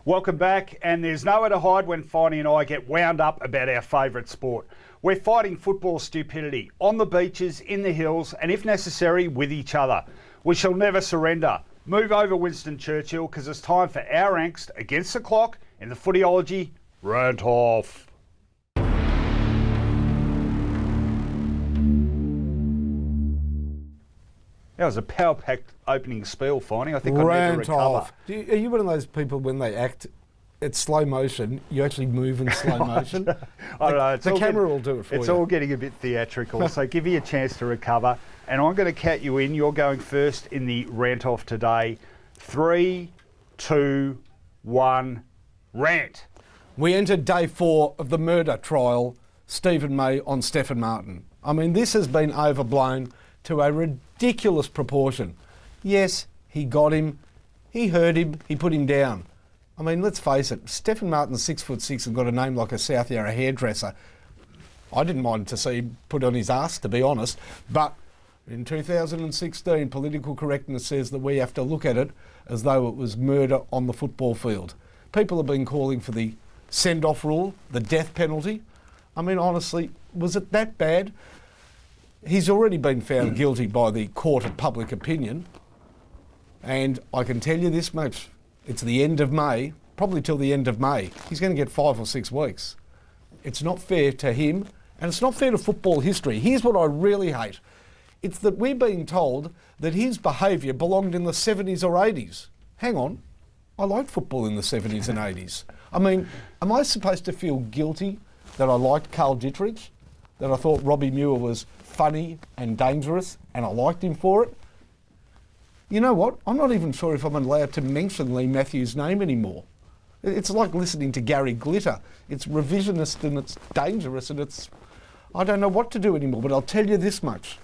Welcome back, and there's nowhere to hide when Finey and I get wound up about our favourite sport. We're fighting football stupidity on the beaches, in the hills, and if necessary, with each other. We shall never surrender. Move over, Winston Churchill, because it's time for our angst against the clock in the Footyology Rant-Off. That was a power-packed opening spiel, Finey. I think I need to recover. Are you one of those people when they act at slow motion, you actually move in slow motion? I don't know. The camera will do it for you. It's all getting a bit theatrical, so give you a chance to recover. And I'm going to count you in. You're going first in the Rant-Off today. 3, 2, 1, rant. We entered day 4 of the murder trial, Stephen May on Stefan Martin. I mean, this has been overblown to a ridiculous proportion. Yes, he got him, he hurt him, he put him down. I mean, let's face it, Stefan Martin's 6'6" and got a name like a South Yarra hairdresser. I didn't mind to see him put on his ass, to be honest, but in 2016, political correctness says that we have to look at it as though it was murder on the football field. People have been calling for the send-off rule, the death penalty. I mean, honestly, was it that bad? He's already been found guilty by the court of public opinion. And I can tell you this much, it's the end of May, probably till the end of May. He's going to get 5 or 6 weeks. It's not fair to him, and it's not fair to football history. Here's what I really hate. It's that we're being told that his behaviour belonged in the 70s or 80s. Hang on, I liked football in the 70s and 80s. I mean, am I supposed to feel guilty that I liked Carl Dittrich, that I thought Robbie Muir was funny and dangerous and I liked him for it? You know what? I'm not even sure if I'm allowed to mention Lee Matthews' name anymore. It's like listening to Gary Glitter. It's revisionist and it's dangerous and it's... I don't know what to do anymore, but I'll tell you this much.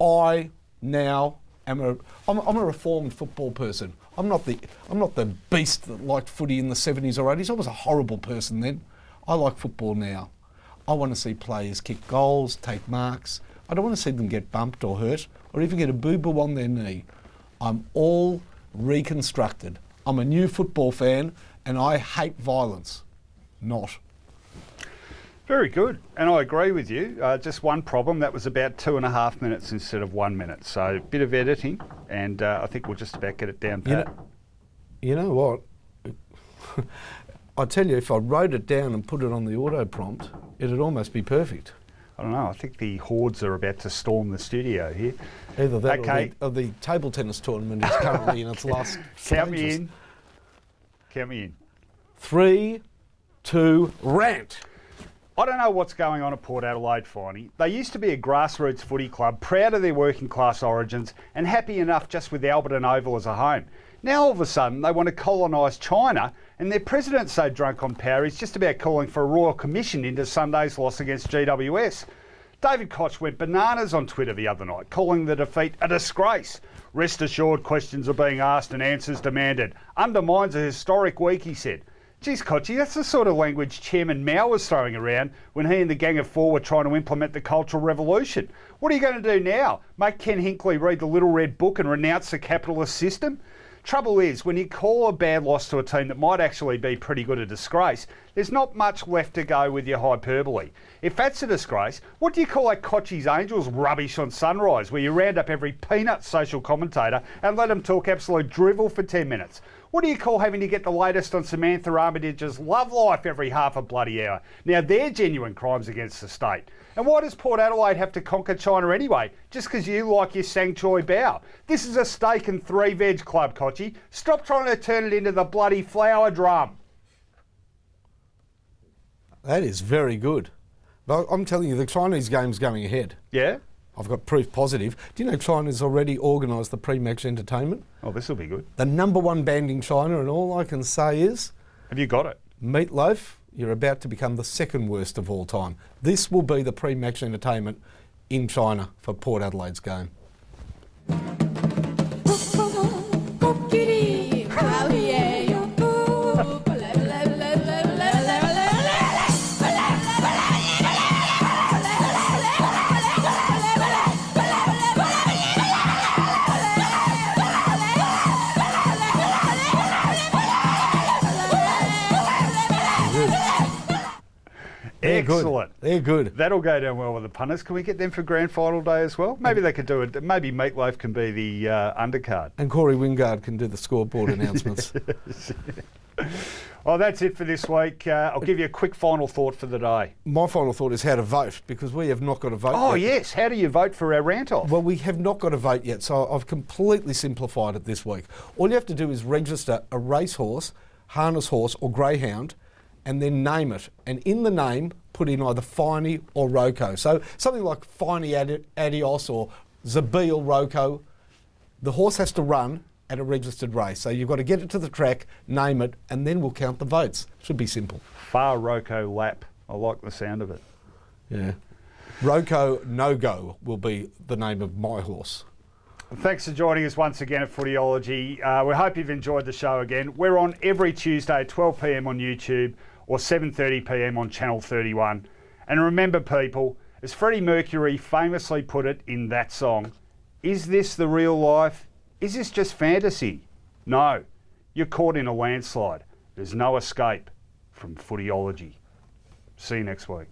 I now am I'm a reformed football person. I'm not the beast that liked footy in the 70s or 80s. I was a horrible person then. I like football now. I want to see players kick goals, take marks. I don't want to see them get bumped or hurt or even get a boo-boo on their knee. I'm all reconstructed. I'm a new football fan and I hate violence. Not. Very good. And I agree with you. Just one problem, that was about 2.5 minutes instead of 1 minute. So a bit of editing and I think we'll just about get it down pat. You know what? I tell you, if I wrote it down and put it on the auto prompt, it'd almost be perfect. I don't know, I think the hordes are about to storm the studio here. Either that or the table tennis tournament is currently in its last Count stages. me in. Count me in. 3, 2, rant. I don't know what's going on at Port Adelaide, Finey. They used to be a grassroots footy club, proud of their working class origins and happy enough just with Alberton Oval as a home. Now all of a sudden they want to colonise China and their president's so drunk on power he's just about calling for a royal commission into Sunday's loss against GWS. David Kochie went bananas on Twitter the other night, calling the defeat a disgrace. Rest assured questions are being asked and answers demanded. Undermines a historic week, he said. Geez, Kochie, that's the sort of language Chairman Mao was throwing around when he and the Gang of Four were trying to implement the Cultural Revolution. What are you going to do now? Make Ken Hinkley read the Little Red Book and renounce the capitalist system? Trouble is, when you call a bad loss to a team that might actually be pretty good a disgrace, there's not much left to go with your hyperbole. If that's a disgrace, what do you call that Kochie's Angels rubbish on Sunrise, where you round up every peanut social commentator and let them talk absolute drivel for 10 minutes? What do you call having to get the latest on Samantha Armitage's love life every half a bloody hour? Now they're genuine crimes against the state. And why does Port Adelaide have to conquer China anyway? Just because you like your sang choi bao? This is a steak and 3 veg club, Kochie. Stop trying to turn it into the bloody flower drum. That is very good. But I'm telling you, the Chinese game's going ahead. Yeah? I've got proof positive. Do you know China's already organised the pre-match entertainment? Oh, this will be good. The #1 band in China, and all I can say is... Have you got it? Meatloaf, you're about to become the 2nd worst of all time. This will be the pre-match entertainment in China for Port Adelaide's game. They're Excellent. good. They're good. That'll go down well with the punters. Can we get them for grand final day as well? Maybe they could do it. Maybe Meatloaf can be the undercard. And Corey Wingard can do the scoreboard announcements. Well, that's it for this week. I'll give you a quick final thought for the day. My final thought is how to vote, because we have not got a vote Oh, yet. yes. How do you vote for our Rant-Off? Well, we have not got a vote yet, so I've completely simplified it this week. All you have to do is register a racehorse, harness horse or greyhound, and then name it. And in the name, put in either Finey or Ro-Co. So something like Finey Adios or Zabeel Ro-Co. The horse has to run at a registered race. So you've got to get it to the track, name it, and then we'll count the votes. Should be simple. Far Ro-Co lap. I like the sound of it. Yeah. Ro-Co No Go will be the name of my horse. Thanks for joining us once again at Footyology. We hope you've enjoyed the show again. We're on every Tuesday at 12 p.m. on YouTube or 7:30 p.m. on Channel 31. And remember, people, as Freddie Mercury famously put it in that song, is this the real life? Is this just fantasy? No, you're caught in a landslide. There's no escape from Footyology. See you next week.